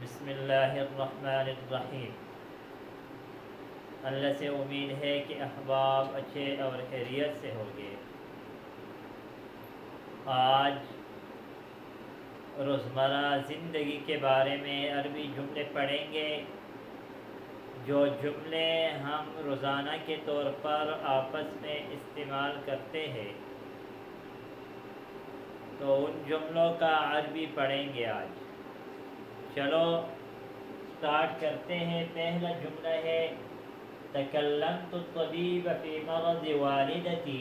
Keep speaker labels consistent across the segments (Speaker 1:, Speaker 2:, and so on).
Speaker 1: بسم اللہ الرحمن الرحیم۔ اللہ سے امید ہے کہ احباب اچھے اور خیریت سے ہوگے۔ آج روزمرہ زندگی کے بارے میں عربی جملے پڑھیں گے، جو جملے ہم روزانہ کے طور پر آپس میں استعمال کرتے ہیں، تو ان جملوں کا عربی پڑھیں گے آج۔ چلو سٹارٹ کرتے ہیں۔ پہلا جملہ ہے تکلمت الطبیب فی مرض والدتی۔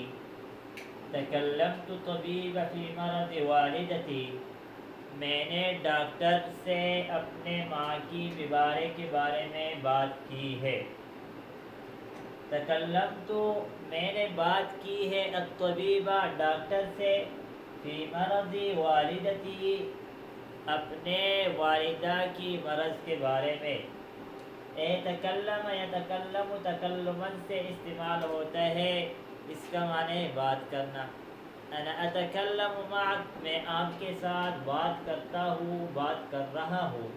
Speaker 1: تکلمت الطبیب فی مرض والدتی، میں نے ڈاکٹر سے اپنے ماں کی بیماری کے بارے میں بات کی ہے۔ تکلمت، میں نے بات کی ہے، الطبیبہ، ڈاکٹر سے، فی مرض والدتی، اپنے والدہ کی مرض کے بارے میں۔ تکلم یتکلم تکلمن سے استعمال ہوتا ہے، اس کا معنی بات کرنا۔ انا اتکلم معک، میں آپ کے ساتھ بات کرتا ہوں، بات کر رہا ہوں۔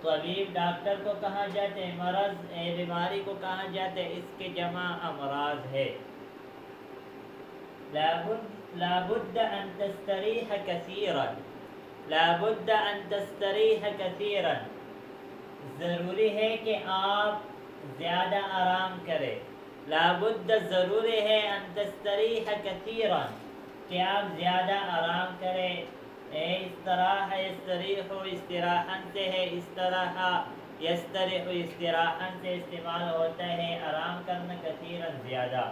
Speaker 1: طبیب ڈاکٹر کو کہا جاتے ہیں، مرض بیماری کو کہا جاتے ہیں، اس کے جمع امراض ہے۔ لابد ان تستریح کثیرا، لابد ان تستریح کثیرا، ضروری ہے کہ آپ زیادہ آرام کریں۔ لابد، ضروری ہے، ان تستریح کثیرا، کہ آپ زیادہ آرام کریں۔ استراح یستریح استراحن سے ہے، استراح یستریح استراحن سے استعمال ہوتا ہے آرام کرنا، کثیرا زیادہ۔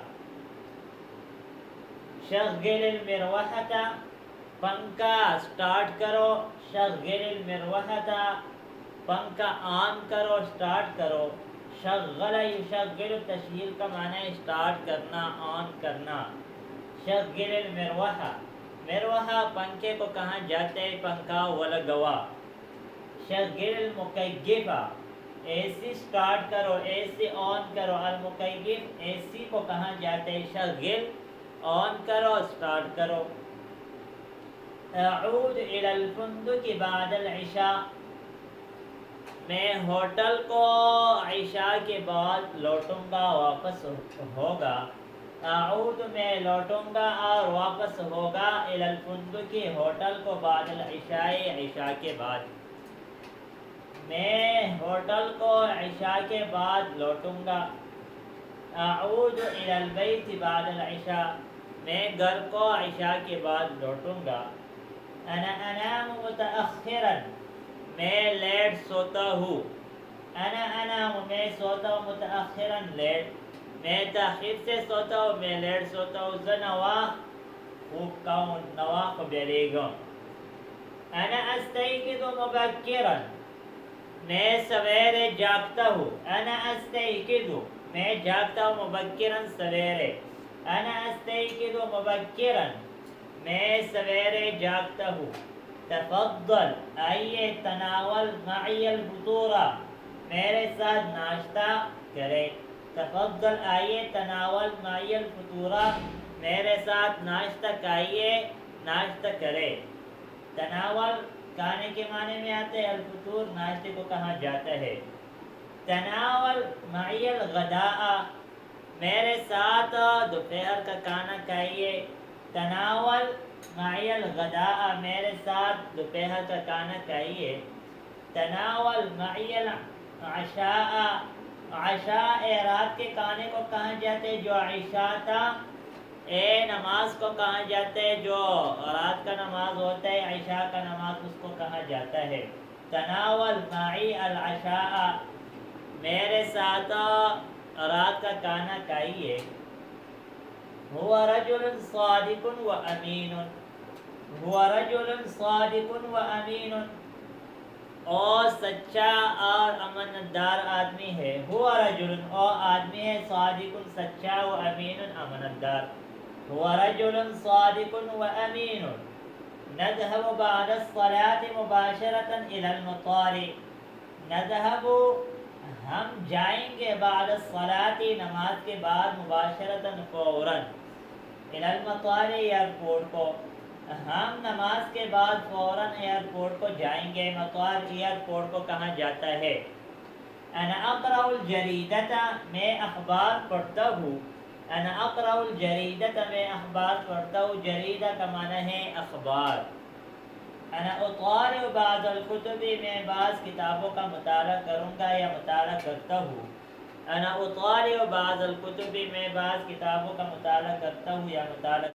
Speaker 1: شغل المروحۃ، پنکھا سٹارٹ کرو۔ شغل المروحۃ، پنکھا آن کرو، سٹارٹ کرو۔ شغل یشغل، تشغیل کا معنی ہے سٹارٹ کرنا، آن کرنا۔ شغل المروحہ، مروحہ پنکھے کو کہاں جاتے ہے، پنکھا والا گوا۔ شغل المکیفہ، اے سی سٹارٹ کرو، اے سی آن کرو۔ المکیف، اے سی کو کہاں جاتے ہے، شغل، آن کرو، سٹارٹ کرو۔ اعود الی الفندق بعد العشاء، میں ہوٹل کو عشاء کے بعد لوٹوں گا، واپس ہوگا۔ اعود، میں لوٹوں گا اور واپس ہوگا، الی الفندق، ہوٹل کو، بعد العشاء، عشاء کے بعد۔ میں ہوٹل کو عشاء کے بعد لوٹوں گا۔ اعود الی البیت بعد العشاء، میں گھر کو عشاء کے بعد لوٹوں گا۔ انا انام متأخرا، میں لیٹ سوتا ہوں۔ انا انام، میں سوتا ہوں، متأخرا لیٹ، میں تاخیر سے سوتا ہوں، میں لیٹ سوتا ہوں۔ ز نواخ، خوب کون، نواخ بیریگم۔ انا استیقظ مبکرا، میں سویرے جاگتا ہوں۔ انا استیقظ، میں جاگتا ہوں، مبکرا سویرے۔ انا استیقظ مبکرا، میں سویرے جاگتا ہوں۔ تفضل، آئیے، تناول معی الفطور، میرے ساتھ ناشتہ کرے۔ تفضل، آئیے، تناول معی الفطور، میرے ساتھ ناشتہ کھائیے، ناشتہ کرے۔ تناول کھانے کے معنی میں آتے ہیں، الفطور ناشتے کو کہا جاتا ہے۔ تناول معی الغداء، میرے ساتھ دوپہر کا کھانا کھائیے۔ تناول معی الغداء، میرے ساتھ دوپہر کا کھانا کھائیے۔ تناول معی العشاء، عشاء رات کے کھانے کو کہا جاتے ہیں، جو عشاء تھا، نماز کو کہا جاتا ہے، جو رات کا نماز ہوتا ہے، عشاء کا نماز اس کو کہا جاتا ہے۔ تناول معی العشاء، میرے ساتھ رات کا کھانا کھائیے۔ هو رجل صادق و امین، هو رجل صادق و امین، اور سچا اور امانتدار آدمی ہے۔ هو رجل، اور آدمی ہے، صادق سچا، و امین امانتدار۔ هو رجل صادق و امین۔ نذهب بعد الصلاة مباشرة إلى المطار، نذهب، ہم جائیں گے، بعد الصلاة، نماز کے بعد، مباشرتاً، فوراً، إلى المطار، ایئرپورٹ کو۔ ہم نماز کے بعد فوراً ایئرپورٹ کو جائیں گے۔ مطار ایئرپورٹ کو کہا جاتا ہے۔ انا اقرأ الجریدۃ، میں اخبار پڑھتا ہوں۔ انا اقرأ الجریدۃ، میں اخبار پڑھتا ہوں۔ جریدہ کا معنی ہے اخبار۔ انا اطالع بعض الکتب، میں بعض کتابوں کا مطالعہ کروں گا یا مطالعہ کرتا ہوں۔ انا اطالع بعض الکتب، میں بعض کتابوں کا مطالعہ کرتا ہوں یا مطالعہ